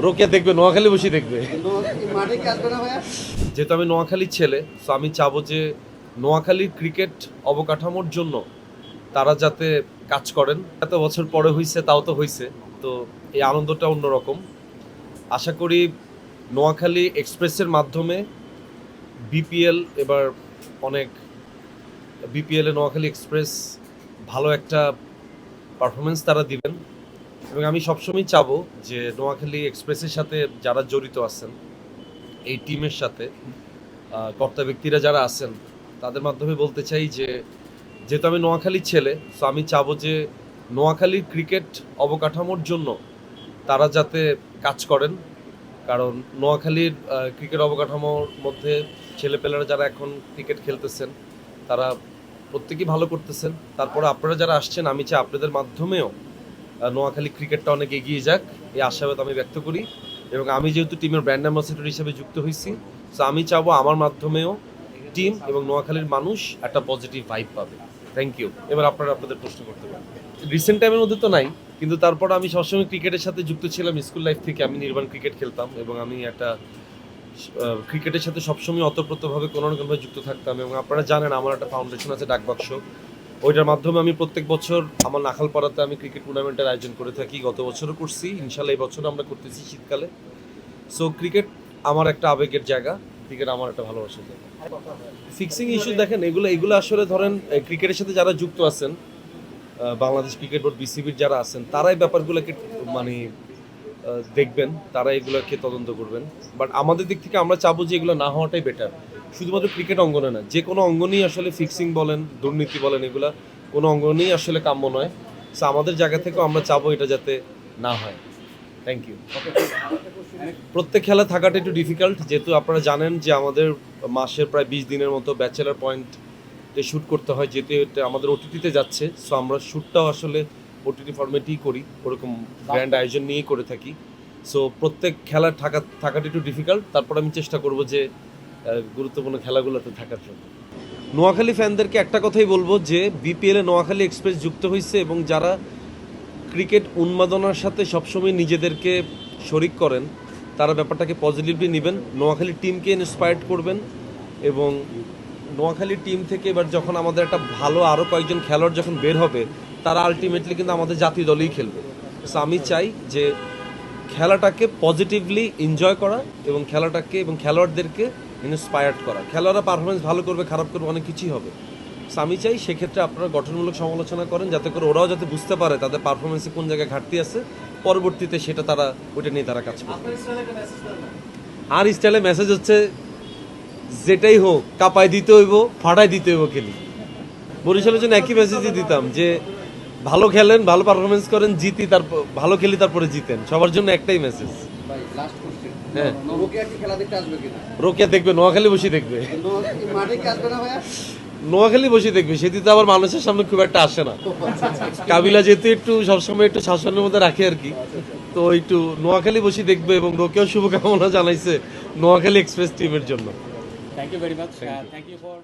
রোকেয়া দেখবে, নোয়াখালী বসে দেখবে। যেহেতু আমি নোয়াখালীর ছেলে, তো আমি চাবো যে নোয়াখালীর ক্রিকেট অবকাঠামোর জন্য তারা যাতে কাজ করেন। এত বছর পরে হয়েছে, তাও তো হয়েছে, তো এই আনন্দটা অন্যরকম। আশা করি নোয়াখালী এক্সপ্রেসের মাধ্যমে বিপিএল এবার অনেক বিপিএলে নোয়াখালী এক্সপ্রেস ভালো একটা পারফরমেন্স তারা দিবেন, এবং আমি সবসময় চাবো যে নোয়াখালী এক্সপ্রেসের সাথে যারা জড়িত আছেন, এই টিমের সাথে কর্তা ব্যক্তিরা যারা আছেন, তাদের মাধ্যমে বলতে চাই যে যেহেতু আমি নোয়াখালীর ছেলে, তো আমি চাবো যে নোয়াখালীর ক্রিকেট অবকাঠামোর জন্য তারা যাতে কাজ করেন। কারণ নোয়াখালীর ক্রিকেট অবকাঠামোর মধ্যে ছেলেপেলেরা যারা এখন ক্রিকেট খেলতেছেন তারা প্রত্যেকেই ভালো করতেছেন। তারপরে আপনারা যারা আসছেন, আমি চাই আপনাদের মাধ্যমেও নোয়াখালী ক্রিকেটটা অনেক এগিয়ে যাক, এই আশাবাদ আমি ব্যক্ত করি। এবং আমি যেহেতু টিমের ব্র্যান্ড অ্যাম্বাসেডর হিসেবে যুক্ত হয়েছি, তো আমি চাবো আমার মাধ্যমেও টিম এবং নোয়াখালীর মানুষ একটা পজিটিভ ভাইব পাবে। Thank you. এবার আপনারা আপনাদের প্রশ্ন করতে পারেন। রিসেন্ট টাইমের মধ্যে তো নাই, কিন্তু তারপর আমি সবসময় ক্রিকেটের সাথে যুক্ত ছিলাম। স্কুল লাইফ থেকে আমি নির্বাণ ক্রিকেট খেলতাম, এবং আমি একটা ক্রিকেটের সাথে সবসময় অতপ্রতভাবে কোনো না কোনোভাবে যুক্ত থাকতাম। এবং আপনারা জানেন আমার একটা ফাউন্ডেশন আছে, ডাকবাক্স, ওইটার মাধ্যমে আমি প্রত্যেক বছর আমার নাখালপাড়াতে আমি ক্রিকেট টুর্নামেন্টের আয়োজন করে থাকি। গত বছরও করছি, ইনশাল্লাহ এই বছর আমরা করতেছি শীতকালে। সো ক্রিকেট আমার একটা আবেগের জায়গা, ক্রিকেট আমার একটা ভালোবাসার জায়গা। ফিক্সিং ইস্যু দেখেন, এগুলো আসলে ধরেন ক্রিকেটের সাথে যারা যুক্ত আছেন, বাংলাদেশ ক্রিকেট বোর্ড বিসিবির যারা আছেন, তারাই ব্যাপারগুলোকে মানে দেখবেন, তারা এগুলোকে তদন্ত করবেন। বাট আমাদের দিক থেকে আমরা চাবো যে এগুলো না হওয়াটাই বেটার। শুধুমাত্র ক্রিকেট অঙ্গনে না, যে কোনো অঙ্গনেই আসলে ফিক্সিং বলেন, দুর্নীতি বলেন, এগুলা কোনো অঙ্গনেই আসলে কাম্য নয়। সো আমাদের জায়গা থেকেও আমরা চাবো এটা যাতে না হয়। Thank you. প্রত্যেক খেলা থাকাটা একটু ডিফিকাল্ট, যেহেতু আপনারা জানেন যে আমাদের মাসের প্রায় 20 দিনের মতো ব্যাচেলার পয়েন্টে শ্যুট করতে হয়, যেহেতু এটা আমাদের ওটিটিতে যাচ্ছে। সো আমরা শ্যুটটাও আসলে ওটিটি ফরম্যাটেই করি, ওরকম গ্র্যান্ড আয়োজন নিয়েই করে থাকি। সো প্রত্যেক খেলা থাকাটা একটু ডিফিকাল্ট। তারপর আমি চেষ্টা করব যে গুরুত্বপূর্ণ খেলাগুলোতে থাকার জন্য। নোয়াখালী ফ্যানদেরকে একটা কথাই বলবো যে বিপিএলে নোয়াখালী এক্সপ্রেস যুক্ত হয়েছে, এবং যারা ক্রিকেট উন্মাদনার সাথে সবসময় নিজেদেরকে শরিক করেন, তারা ব্যাপারটাকে পজিটিভলি নেবেন, নোয়াখালী টিমকে ইন্সপায়ার্ড করবেন। এবং নোয়াখালী টিম থেকে এবার যখন আমাদের একটা ভালো আরও কয়েকজন খেলোয়াড় যখন বের হবে, তারা আলটিমেটলি কিন্তু আমাদের জাতীয় দলেই খেলবে। সো আমি চাই যে খেলাটাকে পজিটিভলি এনজয় করা, এবং খেলাটাকে এবং খেলোয়াড়দেরকে ইন্সপায়ার্ড করা। খেলোয়াড়রা পারফরমেন্স ভালো করবে, খারাপ করবে, অনেক কিছুই হবে। সো আমি চাই সেক্ষেত্রে আপনারা গঠনমূলক সমালোচনা করেন, যাতে করে ওরাও যাতে বুঝতে পারে তাদের পারফরমেন্সে কোন জায়গায় ঘাটতি আছে, পরবর্তীতে সেটা তারা ওইটা নিয়ে তারা কাজ করবে। আর স্টাইলে মেসেজ হচ্ছে যেটাই হোক কাপাই দিতে হইব, ফাটাই দিতে হইব খেলি। বরিশালের জন্য একই মেসেজই দিতাম যে ভালো খেলেন, ভালো পারফরমেন্স করেন, জিতি, তারপর ভালো খেলি, তারপরে জিতেন। সবার জন্য একটাই মেসেজ। হ্যাঁ, রোকেয়া দেখবে, নোয়াখালী বসে দেখবে। নোয়াখালী বসে দেখবে, সেদিন তো আবার মানুষের সামনে খুব একটা আসে না। কাবিলা যেহেতু একটু সবসময় একটু শাসনের মধ্যে রাখে আর কি, তো একটু নোয়াখালী বসে দেখবে। এবং রোকেয়াও শুভকামনা জানাইছে নোয়াখালী এক্সপ্রেস টিমের জন্য। Thank you very much. Thank you for